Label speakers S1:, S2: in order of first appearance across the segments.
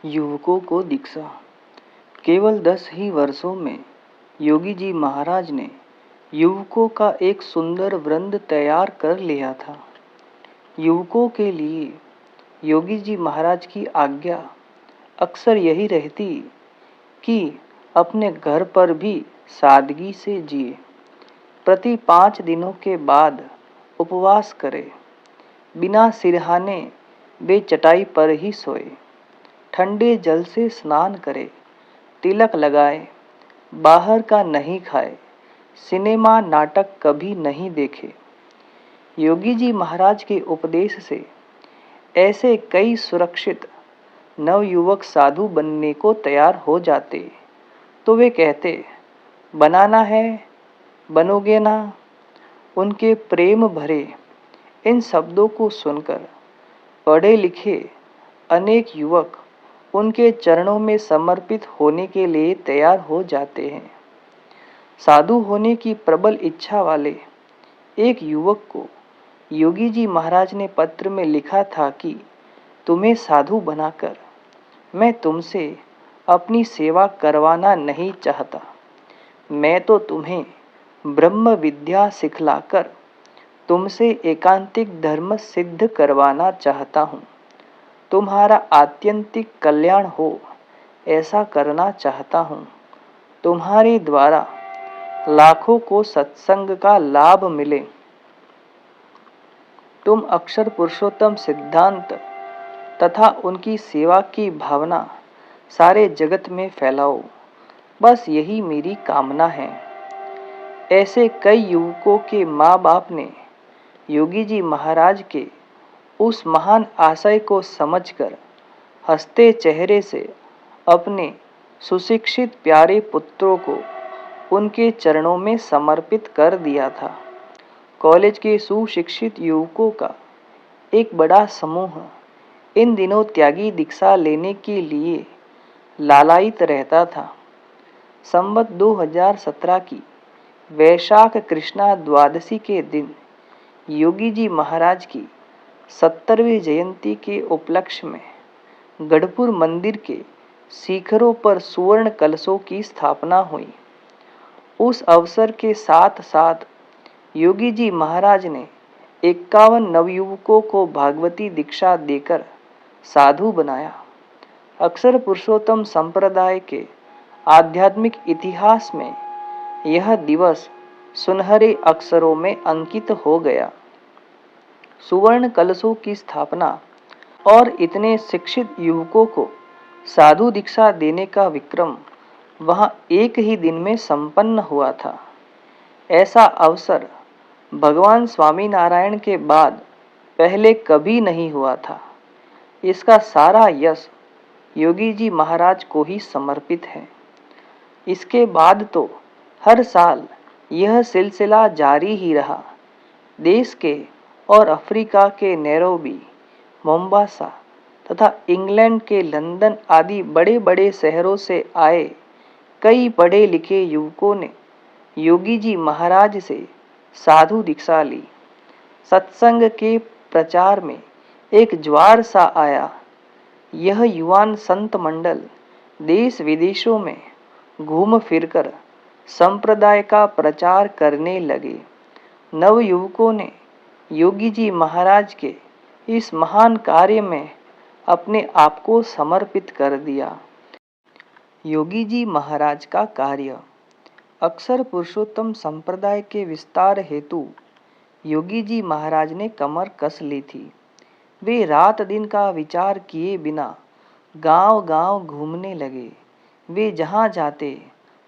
S1: युवकों को दीक्षा। केवल 10 ही वर्षों में योगी जी महाराज ने युवकों का एक सुंदर वृंद तैयार कर लिया था। युवकों के लिए योगी जी महाराज की आज्ञा अक्सर यही रहती कि अपने घर पर भी सादगी से जिए, प्रति 5 दिनों के बाद उपवास करे, बिना सिरहाने वे चटाई पर ही सोए, ठंडे जल से स्नान करे, तिलक लगाए, बाहर का नहीं खाए, सिनेमा नाटक कभी नहीं देखे। योगी जी महाराज के उपदेश से ऐसे कई सुरक्षित नवयुवक साधु बनने को तैयार हो जाते तो वे कहते, बनाना है, बनोगे ना। उनके प्रेम भरे इन शब्दों को सुनकर पढ़े लिखे अनेक युवक उनके चरणों में समर्पित होने के लिए तैयार हो जाते हैं। साधु होने की प्रबल इच्छा वाले एक युवक को योगी जी महाराज ने पत्र में लिखा था कि तुम्हें साधु बनाकर मैं तुमसे अपनी सेवा करवाना नहीं चाहता, मैं तो तुम्हें ब्रह्म विद्या सिखलाकर तुमसे एकांतिक धर्म सिद्ध करवाना चाहता हूँ, तुम्हारा आत्यंतिक कल्याण हो ऐसा करना चाहता हूँ। तुम्हारे द्वारा लाखों को सत्संग का लाभ मिले, तुम अक्षर पुरुषोत्तम सिद्धांत तथा उनकी सेवा की भावना सारे जगत में फैलाओ, बस यही मेरी कामना है। ऐसे कई युवकों के माँ बाप ने योगी जी महाराज के उस महान आशय को समझकर हंसते चेहरे से अपने सुशिक्षित प्यारे पुत्रों को उनके चरणों में समर्पित कर दिया था। कॉलेज के सुशिक्षित युवकों का एक बड़ा समूह इन दिनों त्यागी दीक्षा लेने के लिए लालायित रहता था। संवत 2017 की वैशाख कृष्णा द्वादशी के दिन योगी जी महाराज की 70वीं जयंती के उपलक्ष्य में गढ़पुर मंदिर के शिखरों पर सुवर्ण कलशों की स्थापना हुई। उस अवसर के साथ साथ योगी जी महाराज ने 51 नवयुवकों को भागवती दीक्षा देकर साधु बनाया। अक्षर पुरुषोत्तम संप्रदाय के आध्यात्मिक इतिहास में यह दिवस सुनहरे अक्षरों में अंकित हो गया। सुवर्ण कलशों की स्थापना और इतने शिक्षित युवकों को साधु दीक्षा देने का विक्रम वहां एक ही दिन में संपन्न हुआ था। ऐसा अवसर भगवान स्वामीनारायण के बाद पहले कभी नहीं हुआ था। इसका सारा यश योगी जी महाराज को ही समर्पित है। इसके बाद तो हर साल यह सिलसिला जारी ही रहा। देश के और अफ्रीका के नैरोबी, मोम्बासा तथा इंग्लैंड के लंदन आदि बड़े बड़े शहरों से आए कई पढ़े लिखे युवकों ने योगी जी महाराज से साधु दीक्षा ली। सत्संग के प्रचार में एक ज्वार सा आया। यह युवान संत मंडल देश विदेशों में घूम फिरकर संप्रदाय का प्रचार करने लगे। नव युवकों ने योगी जी महाराज के इस महान कार्य में अपने आप को समर्पित कर दिया। योगी जी महाराज का कार्य। अक्षर पुरुषोत्तम संप्रदाय के विस्तार हेतु योगी जी महाराज ने कमर कस ली थी। वे रात दिन का विचार किए बिना गांव-गांव घूमने लगे। वे जहां जाते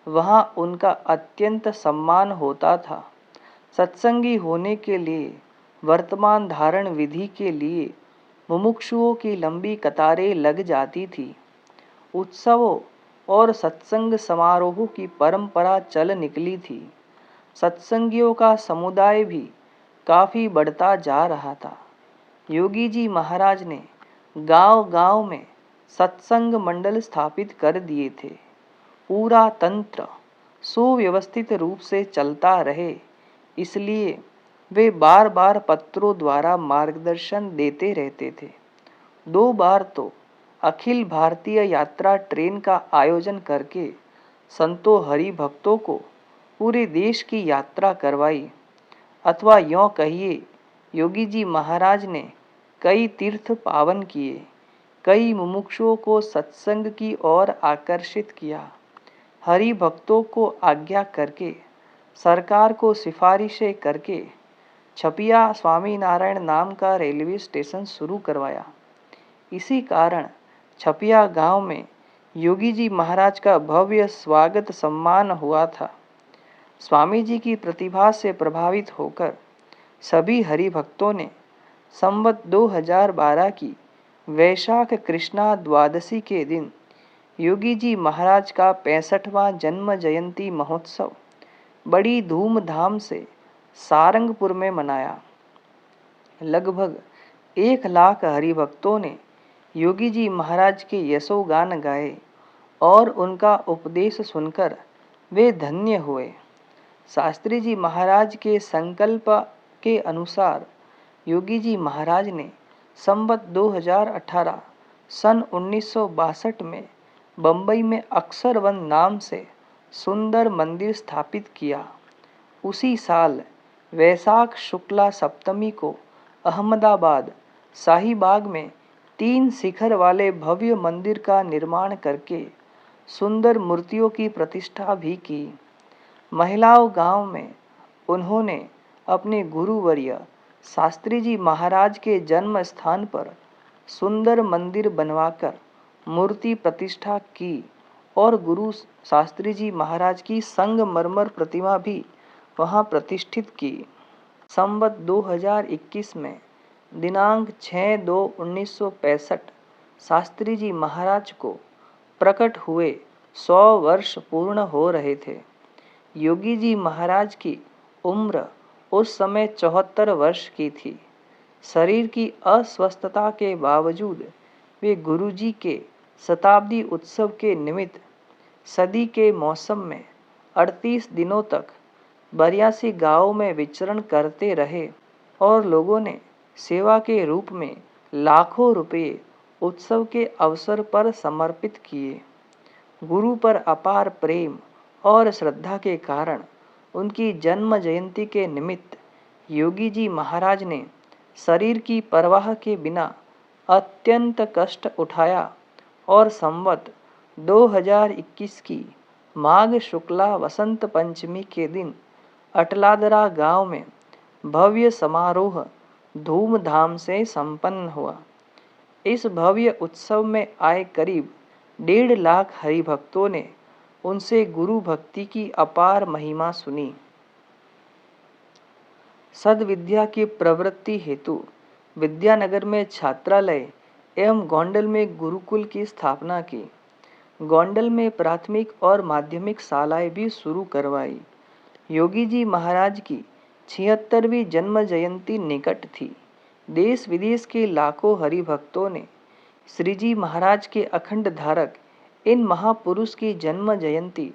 S1: वहां उनका अत्यंत सम्मान होता था। सत्संगी होने के लिए वर्तमान धारण विधि के लिए मुमुक्षुओं की लंबी कतारें लग जाती थी। उत्सवों और सत्संग समारोहों की परंपरा चल निकली थी। सत्संगियों का समुदाय भी काफी बढ़ता जा रहा था। योगी जी महाराज ने गांव-गांव में सत्संग मंडल स्थापित कर दिए थे। पूरा तंत्र सुव्यवस्थित रूप से चलता रहे, इसलिए वे बार बार पत्रों द्वारा मार्गदर्शन देते रहते थे। 2 बार तो अखिल भारतीय यात्रा ट्रेन का आयोजन करके संतों हरि भक्तों को पूरे देश की यात्रा करवाई। अथवा यों कहिए, योगी जी महाराज ने कई तीर्थ पावन किए, कई मुमुक्षुओं को सत्संग की ओर आकर्षित किया, हरि भक्तों को आज्ञा करके, सरकार को सिफारिशें करके छपिया स्वामी नारायण नाम का रेलवे स्टेशन शुरू करवाया। इसी कारण छपिया गांव में योगी जी महाराज का भव्य स्वागत सम्मान हुआ था। स्वामी जी की प्रतिभा से प्रभावित होकर सभी हरि भक्तों ने संवत 2012 की वैशाख कृष्णा द्वादशी के दिन योगी जी महाराज का 65वां जन्म जयंती महोत्सव बड़ी धूमधाम से सारंगपुर में मनाया। लगभग 1 लाख हरिभक्तों ने योगी जी महाराज के यशोगान गाए और उनका उपदेश सुनकर वे धन्य हुए। शास्त्री जी महाराज के संकल्प के अनुसार योगी जी महाराज ने संवत 2018 सन 1962 में बम्बई में अक्षरवन नाम से सुंदर मंदिर स्थापित किया। उसी साल वैशाख शुक्ला सप्तमी को अहमदाबाद शाहीबाग में 3 शिखर वाले भव्य मंदिर का निर्माण करके सुंदर मूर्तियों की प्रतिष्ठा भी की। महिलाओं गांव में उन्होंने अपने गुरुवर्य शास्त्री जी महाराज के जन्म स्थान पर सुंदर मंदिर बनवाकर मूर्ति प्रतिष्ठा की और गुरु शास्त्री जी महाराज की संगमरमर प्रतिमा भी वहां प्रतिष्ठित की। संवत 2021 में दिनांक 6/2/1965 शास्त्री जी महाराज को प्रकट हुए 100 वर्ष पूर्ण हो रहे थे। योगी जी महाराज की उम्र उस समय 74 वर्ष की थी। शरीर की अस्वस्थता के बावजूद वे गुरुजी के शताब्दी उत्सव के निमित्त सदी के मौसम में 38 दिनों तक 82 गांवों में विचरण करते रहे और लोगों ने सेवा के रूप में लाखों रुपये उत्सव के अवसर पर समर्पित किए। गुरु पर अपार प्रेम और श्रद्धा के कारण उनकी जन्म जयंती के निमित्त योगी जी महाराज ने शरीर की परवाह के बिना अत्यंत कष्ट उठाया और संवत 2021 की माघ शुक्ला वसंत पंचमी के दिन अटलादरा गांव में भव्य समारोह धूमधाम से संपन्न हुआ। इस भव्य उत्सव में आए करीब 1.5 लाख हरिभक्तों ने उनसे गुरु भक्ति की अपार महिमा सुनी। सद्विद्या की प्रवृत्ति हेतु विद्यानगर में छात्रालय एवं गोंडल में गुरुकुल की स्थापना की। गोंडल में प्राथमिक और माध्यमिक शालाएं भी शुरू करवाई। योगी जी महाराज की 76वीं जन्म जयंती निकट थी। देश विदेश के लाखों हरिभक्तों ने श्री जी महाराज के अखंड धारक इन महापुरुष की जन्म जयंती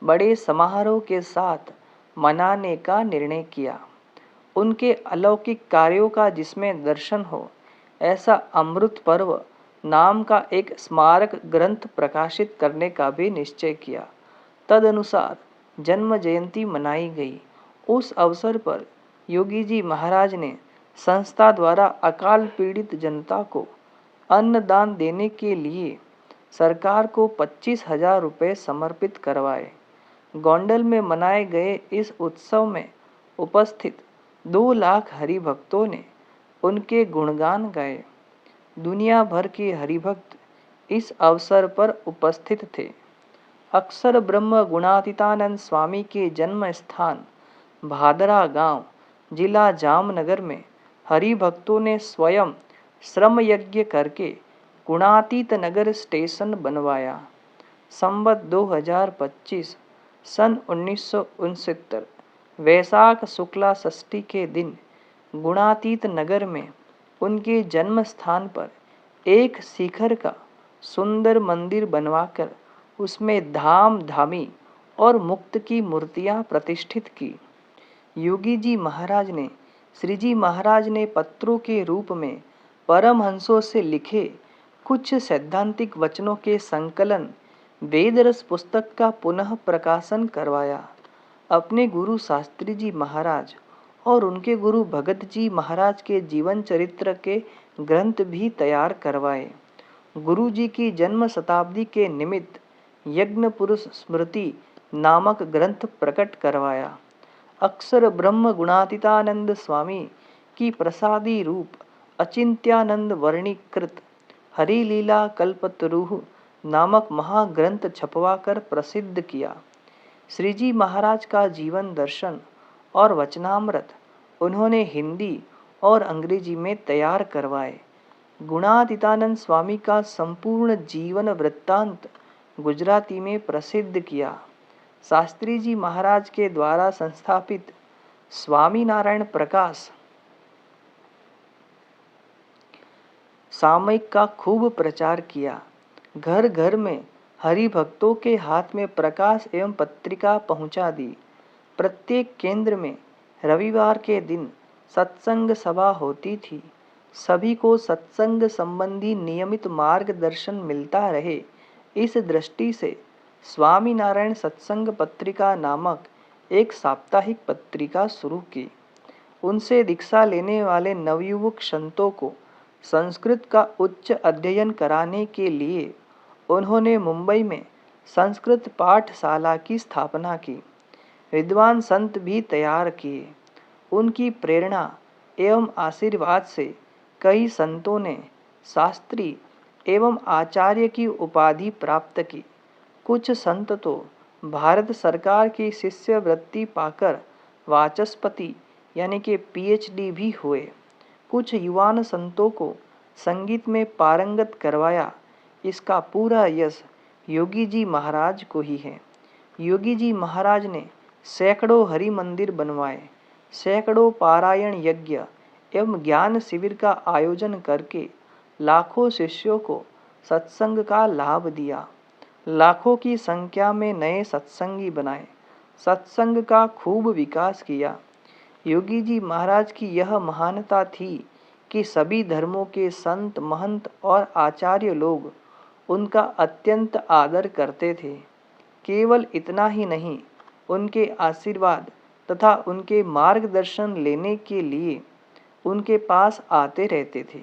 S1: बड़े समारोह के साथ मनाने का निर्णय किया। उनके अलौकिक कार्यों का जिसमें दर्शन हो, ऐसा अमृत पर्व नाम का एक स्मारक ग्रंथ प्रकाशित करने का भी निश्चय किया। तदनुसार जन्म जयंती मनाई गई। उस अवसर पर योगी जी महाराज ने संस्था द्वारा अकाल पीड़ित जनता को अन्नदान देने के लिए सरकार को 25,000 रुपये समर्पित करवाए। गोंडल में मनाए गए इस उत्सव में उपस्थित 2 लाख हरिभक्तों ने उनके गुणगान गाए। दुनिया भर के हरिभक्त इस अवसर पर उपस्थित थे। अक्षर ब्रह्म गुणातीतानंद स्वामी के जन्म स्थान भादरा गांव, जिला जामनगर में हरिभक्तों ने स्वयं श्रम यज्ञ करके गुणातीत नगर स्टेशन बनवाया। संवत 2025 सन 1969 वैशाख शुक्ला षष्ठी के दिन गुणातीत नगर में उनके जन्म स्थान पर एक शिखर का सुंदर मंदिर बनवाकर उसमें धाम धामी और मुक्त की मूर्तियां प्रतिष्ठित की। योगी जी महाराज ने श्री जी महाराज ने पत्रों के रूप में परमहंसों से लिखे कुछ सैद्धांतिक वचनों के संकलन वेदरस पुस्तक का पुनः प्रकाशन करवाया। अपने गुरु शास्त्री जी महाराज और उनके गुरु भगत जी महाराज के जीवन चरित्र के ग्रंथ भी तैयार करवाए। गुरु जी की जन्म शताब्दी के निमित्त यज्ञ पुरुष स्मृति नामक ग्रंथ प्रकट करवाया। अक्षर ब्रह्म गुणातीतानंद स्वामी की प्रसादी रूप अचिंत्यानंद वर्णीकृत हरिलीला कल्पतरुः नामक महाग्रंथ छपवाकर प्रसिद्ध किया। श्री जी महाराज का जीवन दर्शन और वचनामृत उन्होंने हिंदी और अंग्रेजी में तैयार करवाए। गुणातीतानंद स्वामी का संपूर्ण जीवन वृत्तांत गुजराती में प्रसिद्ध किया। शास्त्री जी महाराज के द्वारा संस्थापित स्वामी नारायण प्रकाश सामयिक का खूब प्रचार किया। घर घर में हरि भक्तों के हाथ में प्रकाश एवं पत्रिका पहुंचा दी। प्रत्येक केंद्र में रविवार के दिन सत्संग सभा होती थी। सभी को सत्संग संबंधी नियमित मार्गदर्शन मिलता रहे, इस दृष्टि से स्वामी नारायण सत्संग पत्रिका नामक एक साप्ताहिक पत्रिका शुरू की। उनसे दीक्षा लेने वाले नवयुवक संतों को संस्कृत का उच्च अध्ययन कराने के लिए उन्होंने मुंबई में संस्कृत पाठशाला की स्थापना की। विद्वान संत भी तैयार किए। उनकी प्रेरणा एवं आशीर्वाद से कई संतों ने शास्त्री एवं आचार्य की उपाधि प्राप्त की। कुछ संत तो भारत सरकार की शिष्यवृत्ति पाकर वाचस्पति यानी कि पीएचडी भी हुए। कुछ युवान संतों को संगीत में पारंगत करवाया। इसका पूरा यश योगी जी महाराज को ही है। योगी जी महाराज ने सैकड़ों हरि मंदिर बनवाए, सैकड़ों पारायण यज्ञ एवं ज्ञान शिविर का आयोजन करके लाखों शिष्यों को सत्संग का लाभ दिया। लाखों की संख्या में नए सत्संगी बनाए, सत्संग का खूब विकास किया। योगी जी महाराज की यह महानता थी कि सभी धर्मों के संत महंत और आचार्य लोग उनका अत्यंत आदर करते थे। केवल इतना ही नहीं, उनके आशीर्वाद तथा उनके मार्गदर्शन लेने के लिए उनके पास आते रहते थे।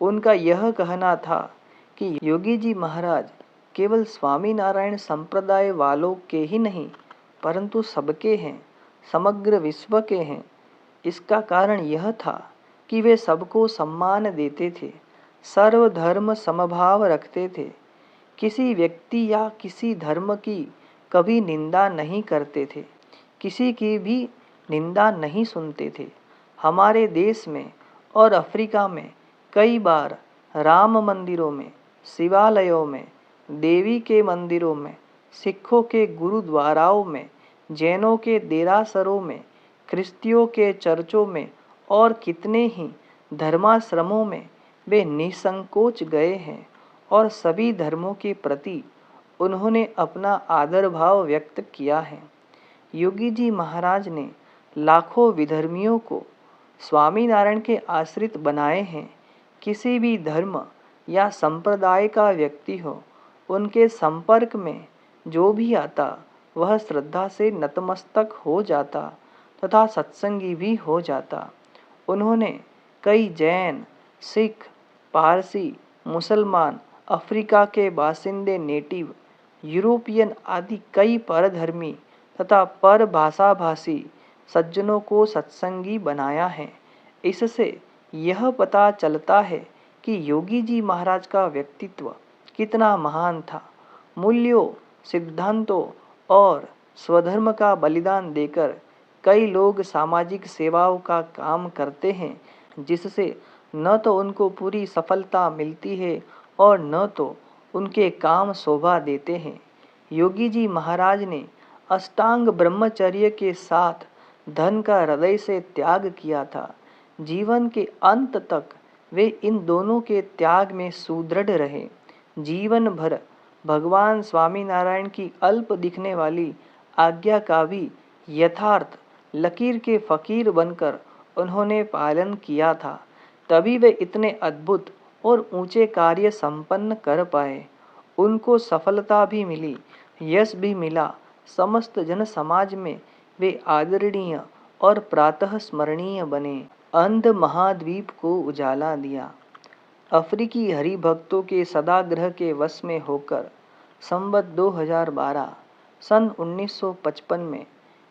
S1: उनका यह कहना था कि योगी जी महाराज केवल स्वामी नारायण संप्रदाय वालों के ही नहीं परंतु सबके हैं, समग्र विश्व के हैं। इसका कारण यह था कि वे सबको सम्मान देते थे, सर्वधर्म समभाव रखते थे, किसी व्यक्ति या किसी धर्म की कभी निंदा नहीं करते थे, किसी की भी निंदा नहीं सुनते थे। हमारे देश में और अफ्रीका में कई बार राम मंदिरों में, शिवालयों में, देवी के मंदिरों में, सिखों के गुरुद्वाराओं में, जैनों के देरासरों में, ख्रिस्तियों के चर्चों में और कितने ही धर्माश्रमों में वे निसंकोच गए हैं और सभी धर्मों के प्रति उन्होंने अपना आदर भाव व्यक्त किया है। योगी जी महाराज ने लाखों विधर्मियों को स्वामीनारायण के आश्रित बनाए हैं। किसी भी धर्म या संप्रदाय का व्यक्ति हो, उनके संपर्क में जो भी आता वह श्रद्धा से नतमस्तक हो जाता तथा सत्संगी भी हो जाता। उन्होंने कई जैन, सिख, पारसी, मुसलमान, अफ्रीका के बासिंदे, नेटिव, यूरोपियन आदि कई परधर्मी तथा पर भाषाभाषी सज्जनों को सत्संगी बनाया है। इससे यह पता चलता है कि योगी जी महाराज का व्यक्तित्व कितना महान था। मूल्यों, सिद्धांतों और स्वधर्म का बलिदान देकर कई लोग सामाजिक सेवाओं का काम करते हैं, जिससे न तो उनको पूरी सफलता मिलती है और न तो उनके काम शोभा देते हैं। योगी जी महाराज ने अष्टांग ब्रह्मचर्य के साथ धन का हृदय से त्याग किया था। जीवन के अंत तक वे इन दोनों के त्याग में सुदृढ़ रहे। जीवन भर भगवान स्वामीनारायण की अल्प दिखने वाली आज्ञा का भी यथार्थ लकीर के फकीर बनकर उन्होंने पालन किया था। तभी वे इतने अद्भुत और ऊंचे कार्य संपन्न कर पाए। उनको सफलता भी मिली, यश भी मिला। समस्त जन समाज में वे आदरणीय और प्रातः स्मरणीय बने। अंध महाद्वीप को उजाला दिया। अफ्रीकी हरिभक्तों के सदाग्रह के वश में होकर संवत 2012 सन 1955 में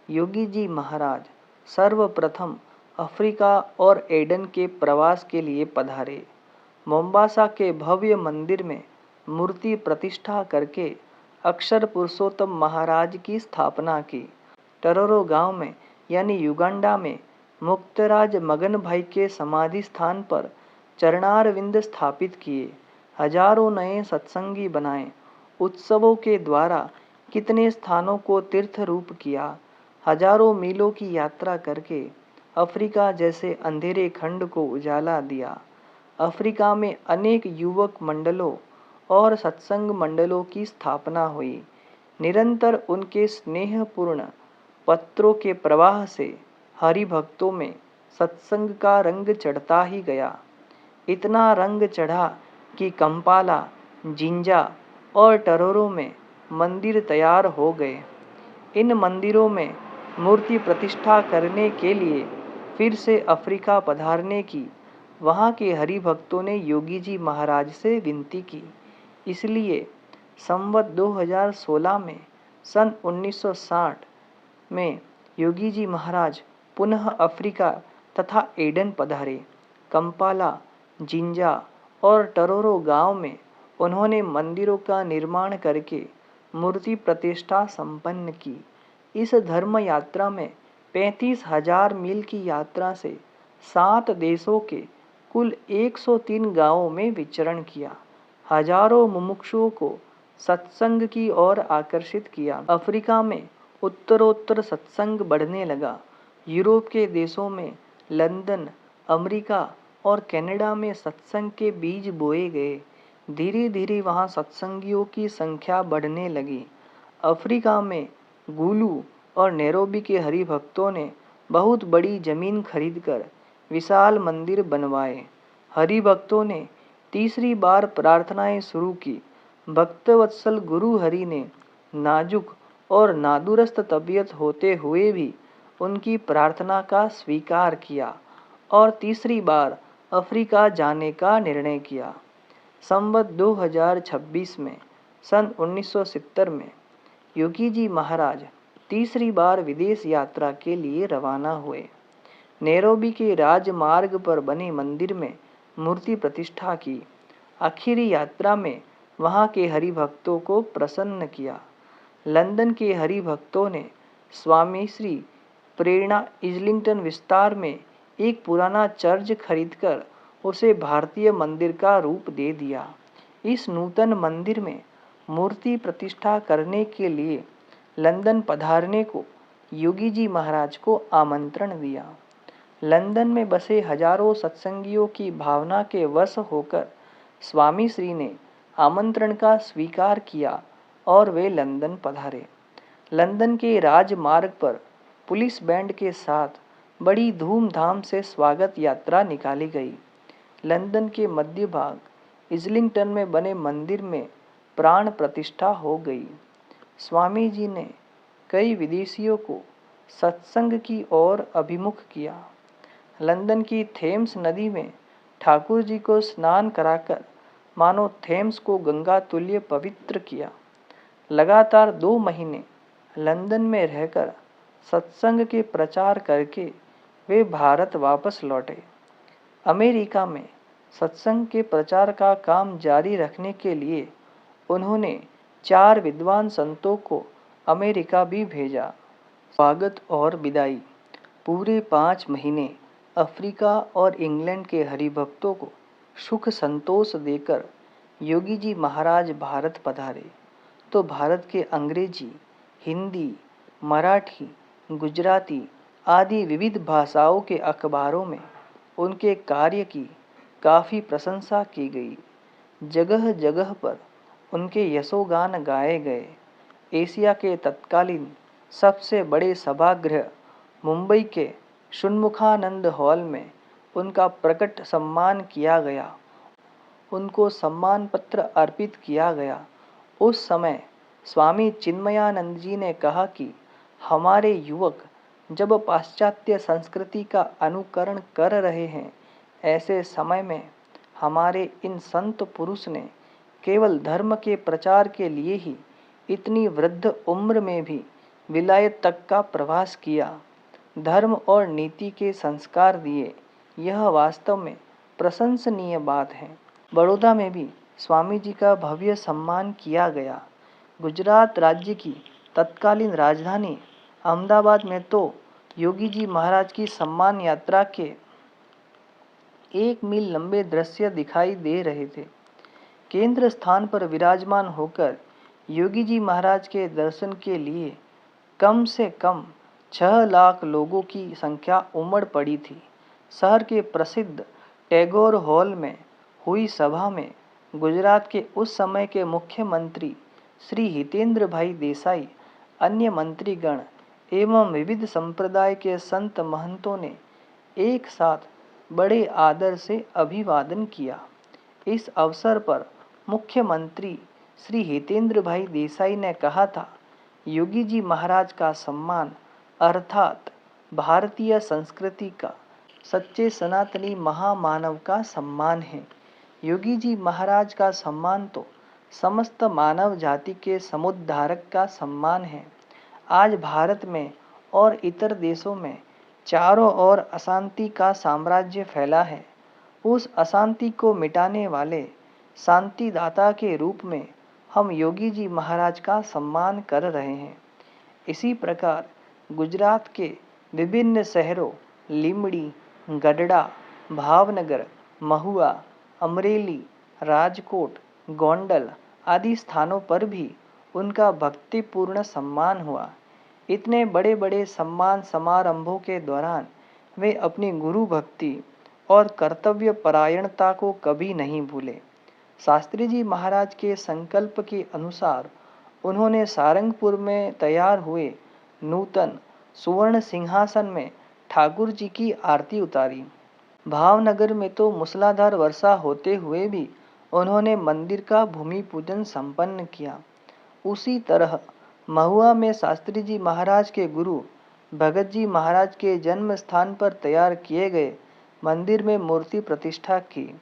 S1: योगी जी महाराज सर्वप्रथम अफ्रीका और एडन के प्रवास के लिए पधारे। मोम्बासा के भव्य मंदिर में मूर्ति प्रतिष्ठा करके अक्षर पुरुषोत्तम महाराज की स्थापना की। टरोरो गांव में यानी युगांडा में मुक्तराज मगन भाई के समाधि स्थान पर चरणारविंद स्थापित किए। हजारों नए सत्संगी बनाए। उत्सवों के द्वारा कितने स्थानों को तीर्थ रूप किया। हजारों मीलों की यात्रा करके अफ्रीका जैसे अंधेरे खंड को उजाला दिया। अफ्रीका में अनेक युवक मंडलों और सत्संग मंडलों की स्थापना हुई। निरंतर उनके स्नेहपूर्ण पत्रों के प्रवाह से हरिभक्तों में सत्संग का रंग चढ़ता ही गया। इतना रंग चढ़ा कि कंपाला, जिंजा और टरोरो में मंदिर तैयार हो गए। इन मंदिरों में मूर्ति प्रतिष्ठा करने के लिए फिर से अफ्रीका पधारने की वहाँ के हरिभक्तों ने योगी जी महाराज से विनती की। इसलिए संवत 2016 में सन 1960 में योगी जी महाराज पुनः अफ्रीका तथा एडन पधारे। कंपाला, जिंजा और टरोरो गांव में उन्होंने मंदिरों का निर्माण करके मूर्ति प्रतिष्ठा संपन्न की। इस धर्म यात्रा में 35,000 मील की यात्रा से 7 देशों के कुल 103 गांवों में विचरण किया। हजारों मुमुक्षुओं को सत्संग की ओर आकर्षित किया। अफ्रीका में उत्तरोत्तर सत्संग बढ़ने लगा। यूरोप के देशों में, लंदन, अमेरिका और कनाडा में सत्संग के बीज बोए गए। धीरे धीरे वहाँ सत्संगियों की संख्या बढ़ने लगी। अफ्रीका में गुलू और नैरोबी के हरिभक्तों ने बहुत बड़ी जमीन खरीदकर विशाल मंदिर बनवाए। हरिभक्तों ने तीसरी बार प्रार्थनाएं शुरू की। भक्तवत्सल गुरु हरि ने नाजुक और नादुरुस्त तबीयत होते हुए भी उनकी प्रार्थना का स्वीकार किया और तीसरी बार अफ्रीका जाने का निर्णय किया। संवत 2026 में सन 1970 में योगी जी महाराज तीसरी बार विदेश यात्रा के लिए रवाना हुए। नैरोबी के राजमार्ग पर बने मंदिर में मूर्ति प्रतिष्ठा की। आखिरी यात्रा में वहाँ के हरिभक्तों को प्रसन्न किया। लंदन के हरिभक्तों ने स्वामी श्री प्रेरणा इजलिंगटन विस्तार में एक पुराना चर्च खरीदकर उसे भारतीय मंदिर का रूप दे दिया। इस नूतन मंदिर में मूर्ति प्रतिष्ठा करने के लिए लंदन पधारने को योगी जी महाराज को आमंत्रण दिया। लंदन में बसे हजारों सत्संगियों की भावना के वश होकर स्वामी श्री ने आमंत्रण का स्वीकार किया और वे लंदन पधारे। लंदन के राजमार्ग पर पुलिस बैंड के साथ बड़ी धूमधाम से स्वागत यात्रा निकाली गई। लंदन के मध्य भाग इजलिंगटन में बने मंदिर में प्राण प्रतिष्ठा हो गई। स्वामी जी ने कई विदेशियों को सत्संग की ओर अभिमुख किया। लंदन की थेम्स नदी में ठाकुर जी को स्नान कराकर मानो थेम्स को गंगा तुल्य पवित्र किया। लगातार 2 महीने लंदन में रहकर सत्संग के प्रचार करके वे भारत वापस लौटे। अमेरिका में सत्संग के प्रचार का काम जारी रखने के लिए उन्होंने 4 विद्वान संतों को अमेरिका भी भेजा। स्वागत और विदाई। पूरे 5 महीने अफ्रीका और इंग्लैंड के हरिभक्तों को सुख संतोष देकर योगी जी महाराज भारत पधारे तो भारत के अंग्रेजी, हिंदी, मराठी, गुजराती आदि विविध भाषाओं के अखबारों में उनके कार्य की काफ़ी प्रशंसा की गई। जगह जगह पर उनके यशोगान गाए गए। एशिया के तत्कालीन सबसे बड़े सभागृह मुंबई के षण्मुखानंद हॉल में उनका प्रकट सम्मान किया गया उनको सम्मान पत्र अर्पित किया गया। उस समय स्वामी चिन्मयानंद जी ने कहा कि हमारे युवक जब पाश्चात्य संस्कृति का अनुकरण कर रहे हैं, ऐसे समय में हमारे इन संत पुरुष ने केवल धर्म के प्रचार के लिए ही इतनी वृद्ध उम्र में भी विलायत तक का प्रवास किया, धर्म और नीति के संस्कार दिए। यह वास्तव में प्रशंसनीय बात है। बड़ौदा में भी स्वामी जी का भव्य सम्मान किया गया। गुजरात राज्य की तत्कालीन राजधानी अहमदाबाद में तो योगी जी महाराज की सम्मान यात्रा के 1 मील लंबे दृश्य दिखाई दे रहे थे। केंद्र स्थान पर विराजमान होकर योगी जी महाराज के दर्शन के लिए कम से कम 6 लाख लोगों की संख्या उमड़ पड़ी थी। शहर के प्रसिद्ध टैगोर हॉल में हुई सभा में गुजरात के उस समय के मुख्यमंत्री श्री हितेंद्र भाई देसाई, अन्य मंत्रीगण एवं विविध संप्रदाय के संत महंतों ने एक साथ बड़े आदर से अभिवादन किया। इस अवसर पर मुख्यमंत्री श्री हितेंद्र भाई देसाई ने कहा था, योगी जी महाराज का सम्मान अर्थात भारतीय संस्कृति का, सच्चे सनातनी महामानव का सम्मान है। योगी जी महाराज का सम्मान तो समस्त मानव जाति के समुद्धारक का सम्मान है। आज भारत में और इतर देशों में चारों ओर अशांति का साम्राज्य फैला है। उस अशांति को मिटाने वाले शांतिदाता के रूप में हम योगी जी महाराज का सम्मान कर रहे हैं। इसी प्रकार गुजरात के विभिन्न शहरों लीमड़ी, गढ़ड़ा, भावनगर, महुआ, अमरेली, राजकोट, गोंडल आदि स्थानों पर भी उनका भक्तिपूर्ण सम्मान हुआ। इतने बड़े बड़े सम्मान समारंभों के दौरान वे अपनी गुरु भक्ति और कर्तव्य परायणता को कभी नहीं भूले। शास्त्री जी महाराज के संकल्प के अनुसार उन्होंने सारंगपुर में तैयार हुए नूतन सुवर्ण सिंहासन में ठाकुर जी की आरती उतारी। भावनगर में तो मूसलाधार वर्षा होते हुए भी उन्होंने मंदिर का भूमि पूजन संपन्न किया। उसी तरह महुआ में शास्त्री जी महाराज के गुरु भगत जी महाराज के जन्म स्थान पर तैयार किए गए मंदिर में मूर्ति प्रतिष्ठा की।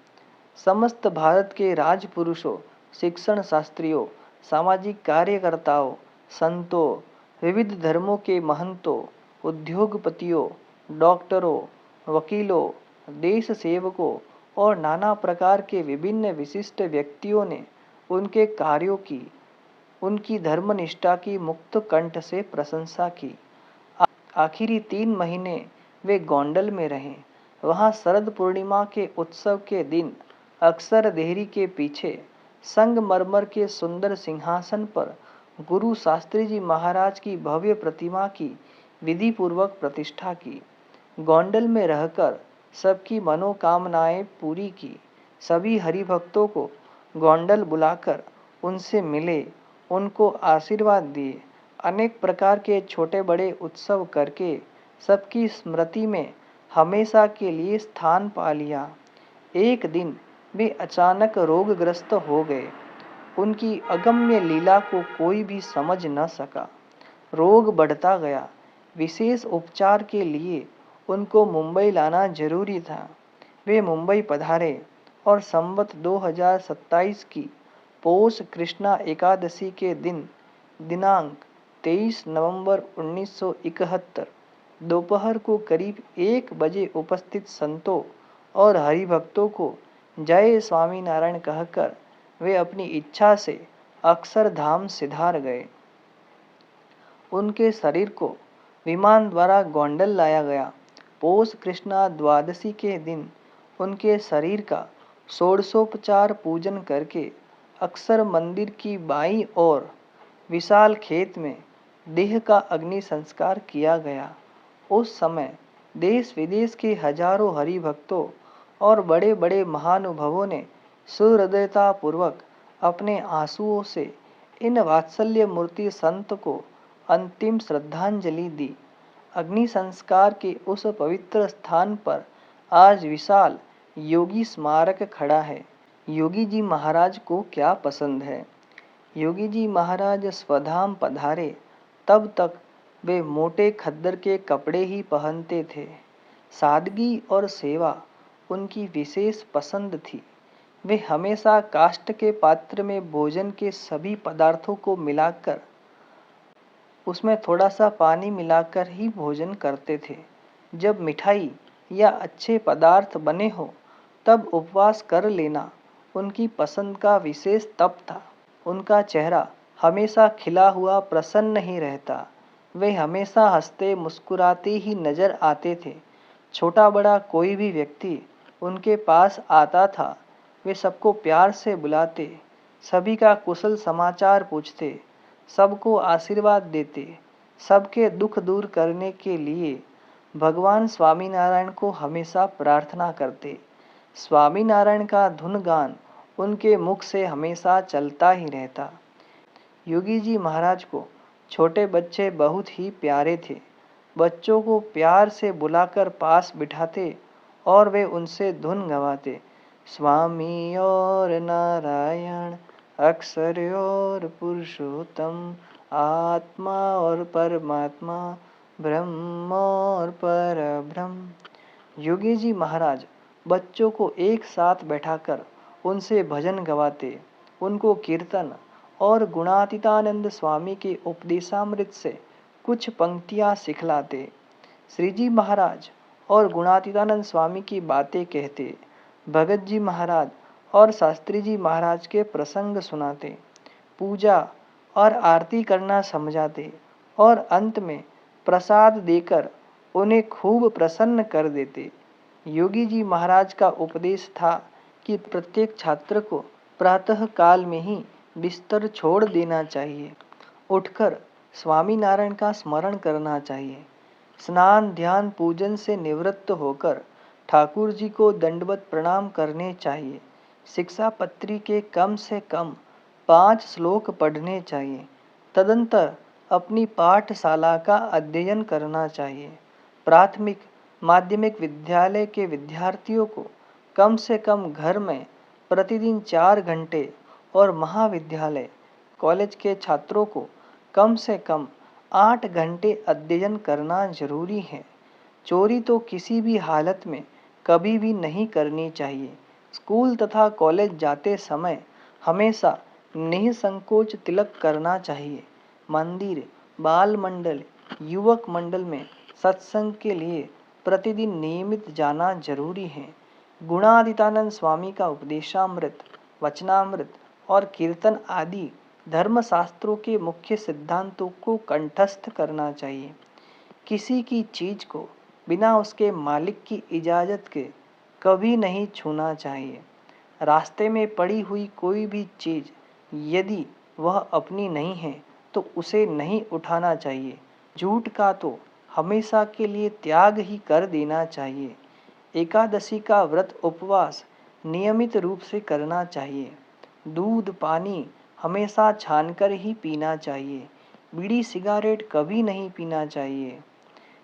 S1: समस्त भारत के राजपुरुषों, शिक्षण शास्त्रियों, सामाजिक कार्यकर्ताओं, संतों, विविध धर्मों के महंतों, उद्योगपतियों, डॉक्टरों, वकीलों, देश सेवकों और नाना प्रकार के विभिन्न विशिष्ट व्यक्तियों ने उनके कार्यों की, उनकी धर्मनिष्ठा की मुक्त कंठ से प्रशंसा की। आखिरी 3 महीने वे गोंडल में रहे। वहां शरद पूर्णिमा के उत्सव के दिन अक्सर देहरी के पीछे संगमरमर के सुंदर सिंहासन पर गुरु शास्त्री जी महाराज की भव्य प्रतिमा की विधि पूर्वक प्रतिष्ठा की। गोंडल में रहकर सबकी मनोकामनाएं पूरी की। सभी हरिभक्तों को गोंडल बुलाकर उनसे मिले, उनको आशीर्वाद दिए। अनेक प्रकार के छोटे बड़े उत्सव करके सबकी स्मृति में हमेशा के लिए स्थान पा लिया। एक दिन वे अचानक रोगग्रस्त हो गए। उनकी अगम्य लीला को कोई भी समझ न सका। रोग बढ़ता गया। विशेष उपचार के लिए उनको मुंबई लाना जरूरी था। वे मुंबई पधारे और संवत 2027 की पौष कृष्णा एकादशी के दिन दिनांक 23 नवंबर 1971 दोपहर को करीब 1 बजे उपस्थित संतों और हरिभक्तों को जय स्वामीनारायण कहकर वे अपनी इच्छा से अक्षरधाम सिधार गए। उनके शरीर को विमान द्वारा गोंडल लाया गया। पौष कृष्णा द्वादशी के दिन उनके शरीर का षोडशोपचार पूजन करके अक्षर मंदिर की बाईं ओर विशाल खेत में देह का अग्नि संस्कार किया गया। उस समय देश विदेश के हजारों हरिभक्तों और बड़े बड़े महानुभावों ने सुहृदयता पूर्वक अपने आंसुओं से इन वात्सल्य मूर्ति संत को अंतिम श्रद्धांजलि दी। अग्नि संस्कार के उस पवित्र स्थान पर आज विशाल योगी स्मारक खड़ा है। योगी जी महाराज को क्या पसंद है? योगी जी महाराज स्वधाम पधारे तब तक वे मोटे खद्दर के कपड़े ही पहनते थे। सादगी और सेवा उनकी विशेष पसंद थी। वे हमेशा काष्ठ के पात्र में भोजन के सभी पदार्थों को मिलाकर उसमें थोड़ा सा पानी मिलाकर ही भोजन करते थे। जब मिठाई या अच्छे पदार्थ बने हो तब उपवास कर लेना उनकी पसंद का विशेष तप था। उनका चेहरा हमेशा खिला हुआ प्रसन्न ही रहता। वे हमेशा हंसते मुस्कुराते ही नजर आते थे। छोटा बड़ा कोई भी व्यक्ति उनके पास आता था, वे सबको प्यार से बुलाते, सभी का कुशल समाचार पूछते, सबको आशीर्वाद देते। सबके दुख दूर करने के लिए भगवान स्वामीनारायण को हमेशा प्रार्थना करते। स्वामीनारायण का धुन गान उनके मुख से हमेशा चलता ही रहता। योगी जी महाराज को छोटे बच्चे बहुत ही प्यारे थे। बच्चों को प्यार से बुलाकर पास बिठाते और वे उनसे धुन गवाते। स्वामी और नारायण, अक्षर और पुरुषोत्तम, आत्मा और परमात्मा, ब्रह्म और परब्रह्म। योगी जी महाराज बच्चों को एक साथ बैठाकर उनसे भजन गवाते, उनको कीर्तन और गुणातीतानंद स्वामी के उपदेशामृत से कुछ पंक्तियां सिखलाते। श्री जी महाराज और गुणातीतानंद स्वामी की बातें कहते। भगत जी महाराज और शास्त्री जी महाराज के प्रसंग सुनाते। पूजा और आरती करना समझाते और अंत में प्रसाद देकर उन्हें खूब प्रसन्न कर देते। योगी जी महाराज का उपदेश था कि प्रत्येक छात्र को प्रातः काल में ही बिस्तर छोड़ देना चाहिए, उठकर स्वामीनारायण का स्मरण करना चाहिए, स्नान ध्यान पूजन से निवृत्त होकर ठाकुर जी को दंडवत प्रणाम करने चाहिए, शिक्षा पत्री के कम से कम 5 श्लोक पढ़ने चाहिए, तदंतर अपनी पाठशाला का अध्ययन करना चाहिए। प्राथमिक माध्यमिक विद्यालय के विद्यार्थियों को कम से कम घर में प्रतिदिन 4 घंटे और महाविद्यालय कॉलेज के छात्रों को कम से कम 8 घंटे अध्ययन करना जरूरी है। चोरी तो किसी भी हालत में कभी भी नहीं करनी चाहिए। स्कूल तथा कॉलेज जाते समय हमेशा निसंकोच तिलक करना चाहिए। मंदिर, बाल मंडल, युवक मंडल में सत्संग के लिए प्रतिदिन नियमित जाना जरूरी है। गुणातीतानंद स्वामी का उपदेशामृत, वचनामृत और कीर्तन आदि धर्मशास्त्रों के मुख्य सिद्धांतों को कंठस्थ करना चाहिए। किसी की चीज को बिना उसके मालिक की इजाजत के कभी नहीं छूना चाहिए। रास्ते में पड़ी हुई कोई भी चीज यदि वह अपनी नहीं है तो उसे नहीं उठाना चाहिए। झूठ का तो हमेशा के लिए त्याग ही कर देना चाहिए। एकादशी का व्रत उपवास नियमित रूप से करना चाहिए। दूध पानी हमेशा छानकर ही पीना चाहिए। बीड़ी सिगारेट कभी नहीं पीना चाहिए।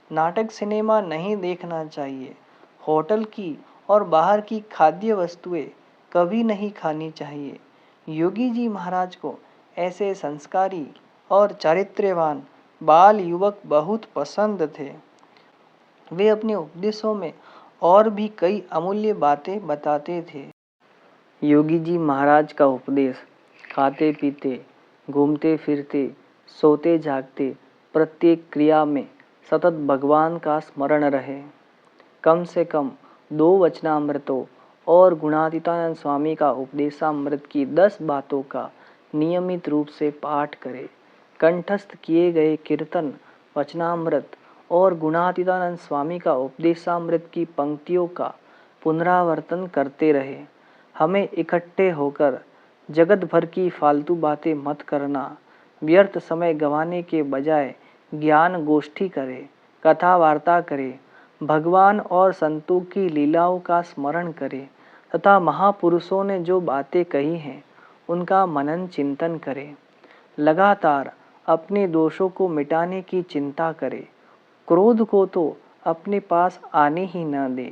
S1: नाटक सिनेमा नहीं देखना चाहिए। होटल की और बाहर की खाद्य वस्तुएं कभी नहीं खानी चाहिए। योगी जी महाराज को ऐसे संस्कारी और चारित्र्यवान बाल युवक बहुत पसंद थे। वे अपने उपदेशों में और भी कई अमूल्य बातें बताते थे। योगी जी महाराज का उपदेश खाते पीते, घूमते फिरते, सोते जागते प्रत्येक क्रिया में सतत भगवान का स्मरण रहे। कम से कम 2 वचनामृतों और गुणातीतानंद स्वामी का उपदेशामृत की 10 बातों का नियमित रूप से पाठ करें। कंठस्थ किए गए कीर्तन, वचनामृत और गुणातीतानंद स्वामी का उपदेशामृत की पंक्तियों का पुनरावर्तन करते रहे। हमें इकट्ठे होकर जगत भर की फालतू बातें मत करना। व्यर्थ समय गंवाने के बजाय ज्ञान गोष्ठी करें, कथा वार्ता करें, भगवान और संतों की लीलाओं का स्मरण करें तथा महापुरुषों ने जो बातें कही हैं उनका मनन चिंतन करें। लगातार अपने दोषों को मिटाने की चिंता करें। क्रोध को तो अपने पास आने ही न दे।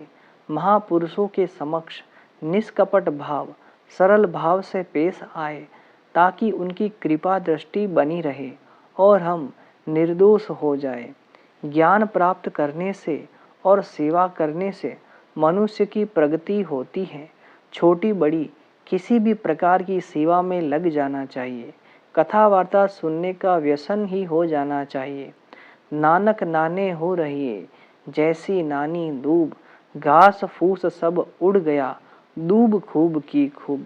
S1: महापुरुषों के समक्ष निष्कपट भाव सरल भाव से पेश आए ताकि उनकी कृपा दृष्टि बनी रहे और हम निर्दोष हो जाए। ज्ञान प्राप्त करने से और सेवा करने से मनुष्य की प्रगति होती है। छोटी बड़ी किसी भी प्रकार की सेवा में लग जाना चाहिए। कथा वार्ता सुनने का व्यसन ही हो जाना चाहिए। नानक नाने हो रहिए, जैसी नानी दूब, घास फूस सब उड़ गया, दूब खूब की खूब।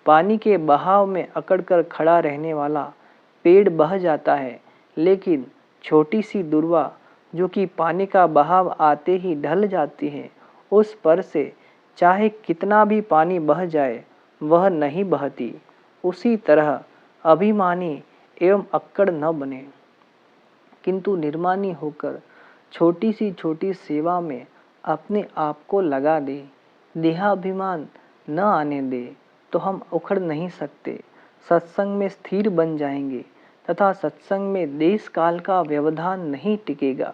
S1: पानी के बहाव में अकड़कर खड़ा रहने वाला पेड़ बह जाता है, लेकिन छोटी सी दुर्वा जो कि पानी का बहाव आते ही ढल जाती है, उस पर से चाहे कितना भी पानी बह जाए वह नहीं बहती। उसी तरह अभिमानी एवं अक्कड़ न बने, किंतु निर्मानी होकर छोटी सेवा में अपने आप को लगा दे। देहाभिमान न आने दे तो हम उखड़ नहीं सकते। सत्संग में स्थिर बन जाएंगे तथा सत्संग में देश काल का व्यवधान नहीं टिकेगा।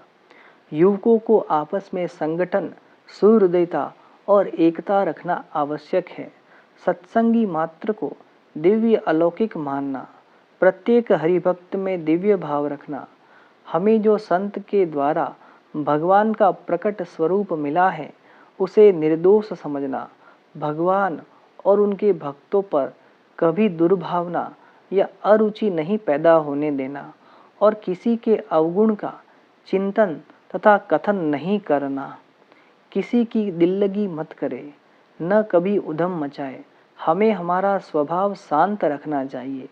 S1: युवकों को आपस में संगठन, सुहृदयता और एकता रखना आवश्यक है। सत्संगी मात्र को दिव्य अलौकिक मानना, प्रत्येक हरिभक्त में दिव्य भाव रखना। हमें जो संत के द्वारा भगवान का प्रकट स्वरूप मिला है उसे निर्दोष समझना, भगवान और उनके भक्तों पर कभी दुर्भावना या अरुचि नहीं पैदा होने देना और किसी के अवगुण का चिंतन तथा कथन नहीं करना। किसी की दिल्लगी मत करे, न कभी उधम मचाए। हमें हमारा स्वभाव शांत रखना चाहिए।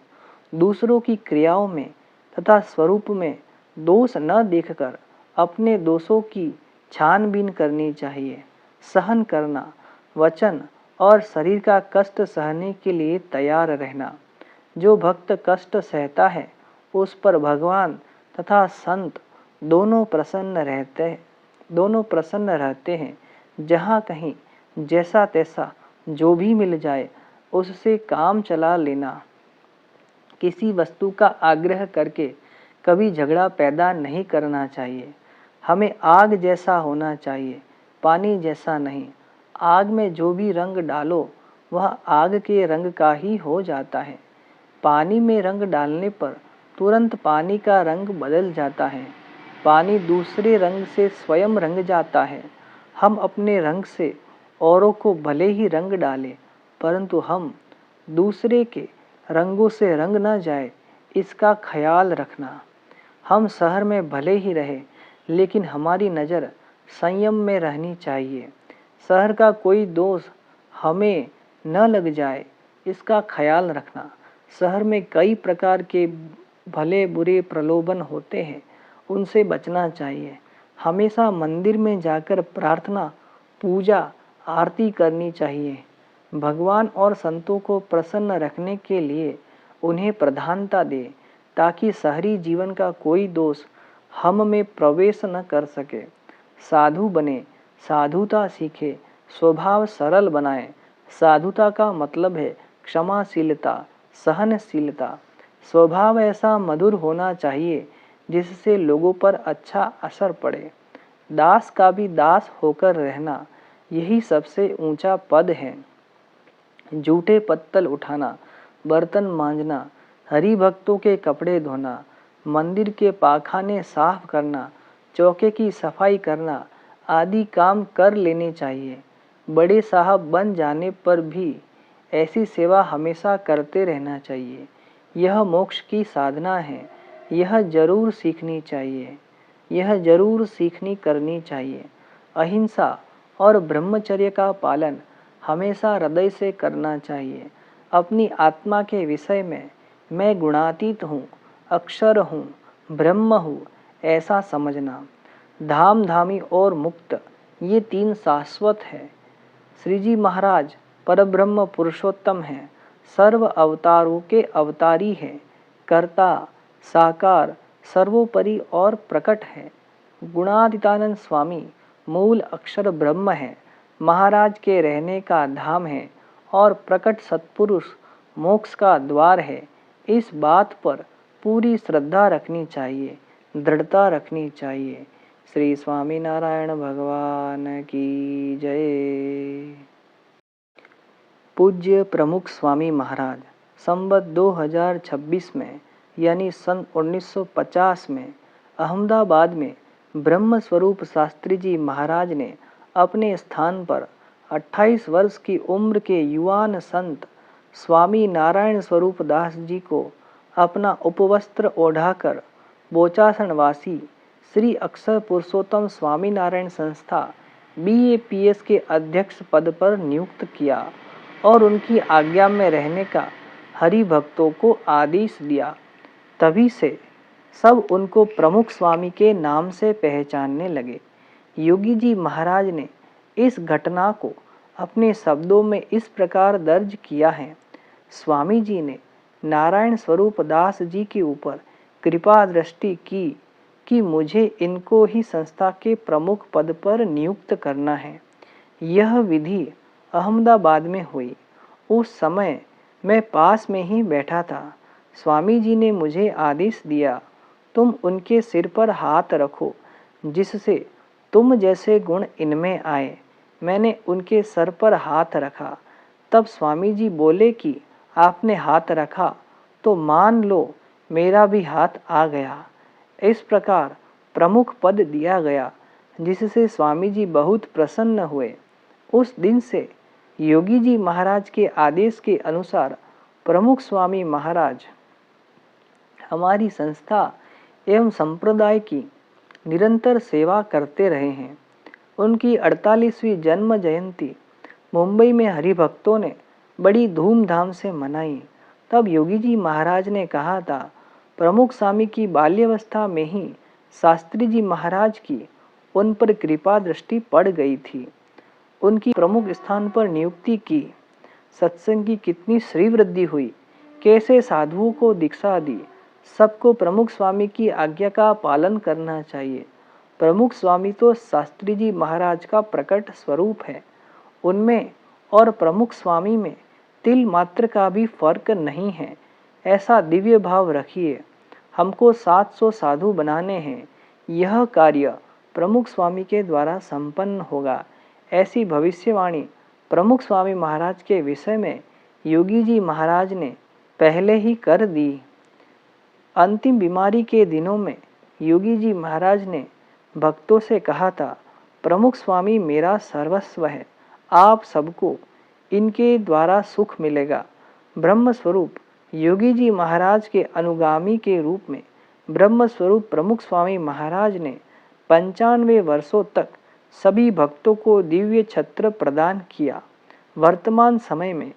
S1: दूसरों की क्रियाओं में तथा स्वरूप में दोष न देखकर अपने दोषों की छानबीन करनी चाहिए। सहन करना, वचन और शरीर का कष्ट सहने के लिए तैयार रहना। जो भक्त कष्ट सहता है उस पर भगवान तथा संत दोनों प्रसन्न रहते हैं। जहाँ कहीं जैसा तैसा जो भी मिल जाए उससे काम चला लेना। किसी वस्तु का आग्रह करके कभी झगड़ा पैदा नहीं करना चाहिए। हमें आग जैसा होना चाहिए, पानी जैसा नहीं। आग में जो भी रंग डालो वह आग के रंग का ही हो जाता है। पानी में रंग डालने पर तुरंत पानी का रंग बदल जाता है। पानी दूसरे रंग से स्वयं रंग जाता है। हम अपने रंग से औरों को भले ही रंग डालें, परंतु हम दूसरे के रंगों से रंग न जाए, इसका ख्याल रखना। हम शहर में भले ही रहे, लेकिन हमारी नज़र संयम में रहनी चाहिए। शहर का कोई दोष हमें न लग जाए, इसका ख्याल रखना। शहर में कई प्रकार के भले बुरे प्रलोभन होते हैं, उनसे बचना चाहिए। हमेशा मंदिर में जाकर प्रार्थना, पूजा, आरती करनी चाहिए। भगवान और संतों को प्रसन्न रखने के लिए उन्हें प्रधानता दे, ताकि शहरी जीवन का कोई दोष हम में प्रवेश न कर सके। साधु बने, साधुता सीखे, स्वभाव सरल बनाए। साधुता का मतलब है क्षमाशीलता, सहनशीलता। स्वभाव ऐसा मधुर होना चाहिए जिससे लोगों पर अच्छा असर पड़े। दास का भी दास होकर रहना, यही सबसे ऊंचा पद है। जूठे पत्तल उठाना, बर्तन मांजना, हरि भक्तों के कपड़े धोना, मंदिर के पाखाने साफ करना, चौके की सफाई करना आदि काम कर लेने चाहिए। बड़े साहब बन जाने पर भी ऐसी सेवा हमेशा करते रहना चाहिए। यह मोक्ष की साधना है। यह जरूर सीखनी चाहिए। यह जरूर सीखनी करनी चाहिए। अहिंसा और ब्रह्मचर्य का पालन हमेशा हृदय से करना चाहिए। अपनी आत्मा के विषय में मैं गुणातीत हूँ, अक्षर हूँ, ब्रह्म हूँ, ऐसा समझना। धाम धामी और मुक्त, ये तीन शाश्वत है। श्री जी महाराज परब्रह्म पुरुषोत्तम हैं, सर्व अवतारों के अवतारी हैं, कर्ता, साकार, सर्वोपरि और प्रकट है। गुणातीतानंद स्वामी मूल अक्षर ब्रह्म है, महाराज के रहने का धाम है और प्रकट सत्पुरुष मोक्ष का द्वार है। इस बात पर पूरी श्रद्धा रखनी चाहिए, दृढ़ता रखनी चाहिए। श्री स्वामीनारायण भगवान की जय। पूज्य प्रमुख स्वामी महाराज संवत 2026 में यानी सन 1950 में अहमदाबाद में ब्रह्म स्वरूप शास्त्री जी महाराज ने अपने स्थान पर 28 वर्ष की उम्र के युवान संत स्वामी नारायण स्वरूप दास जी को अपना उपवस्त्र ओढ़ाकर बोचासनवासी श्री अक्षर पुरुषोत्तम स्वामी नारायण संस्था BAPS के अध्यक्ष पद पर नियुक्त किया और उनकी आज्ञा में रहने का हरि भक्तों को आदेश दिया। तभी से सब उनको प्रमुख स्वामी के नाम से पहचानने लगे। योगी जी महाराज ने इस घटना को अपने शब्दों में इस प्रकार दर्ज किया है। स्वामी जी ने नारायण स्वरूप दास जी के ऊपर कृपा दृष्टि की कि मुझे इनको ही संस्था के प्रमुख पद पर नियुक्त करना है। यह विधि अहमदाबाद में हुई। उस समय मैं पास में ही बैठा था। स्वामी जी ने मुझे आदेश दिया, तुम उनके सिर पर हाथ रखो जिससे तुम जैसे गुण इनमें आए। मैंने उनके सर पर हाथ रखा। तब स्वामी जी बोले कि आपने हाथ रखा तो मान लो मेरा भी हाथ आ गया। इस प्रकार प्रमुख पद दिया गया जिससे स्वामी जी बहुत प्रसन्न हुए। उस दिन से योगी जी महाराज के आदेश के अनुसार प्रमुख स्वामी महाराज हमारी संस्था एवं संप्रदाय की निरंतर सेवा करते रहे हैं। उनकी 48वीं जन्म जयंती मुंबई में हरिभक्तों ने बड़ी धूमधाम से मनाई। तब योगी जी महाराज ने कहा था, प्रमुख स्वामी की बाल्यावस्था में ही शास्त्री जी महाराज की उन पर कृपा दृष्टि पड़ गई थी। उनकी प्रमुख स्थान पर नियुक्ति की। सत्संग की कितनी श्रीवृद्धि हुई, कैसे साधुओं को दीक्षा दी। सबको प्रमुख स्वामी की आज्ञा का पालन करना चाहिए। प्रमुख स्वामी तो शास्त्री जी महाराज का प्रकट स्वरूप है। उनमें और प्रमुख स्वामी में तिल मात्र का भी फर्क नहीं है। ऐसा दिव्य भाव रखिए। हमको 700 साधु बनाने हैं। यह कार्य प्रमुख स्वामी के द्वारा संपन्न होगा। ऐसी भविष्यवाणी प्रमुख स्वामी महाराज के विषय में योगी जी महाराज ने पहले ही कर दी। अंतिम बीमारी के दिनों में योगी जी महाराज ने भक्तों से कहा था, प्रमुख स्वामी मेरा सर्वस्व है, आप सबको इनके द्वारा सुख मिलेगा। ब्रह्म स्वरूप योगी जी महाराज के अनुगामी के रूप में ब्रह्म स्वरूप प्रमुख स्वामी महाराज ने 95 वर्षों तक सभी भक्तों को दिव्य छत्र प्रदान किया। वर्तमान समय में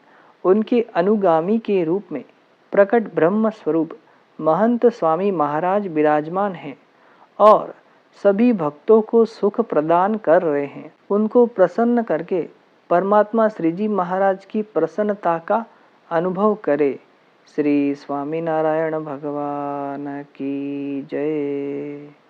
S1: उनके अनुगामी के रूप में प्रकट ब्रह्म स्वरूप महंत स्वामी महाराज विराजमान हैं और सभी भक्तों को सुख प्रदान कर रहे हैं। उनको प्रसन्न करके परमात्मा श्री जी महाराज की प्रसन्नता का अनुभव करे। श्री स्वामीनारायण भगवान की जय।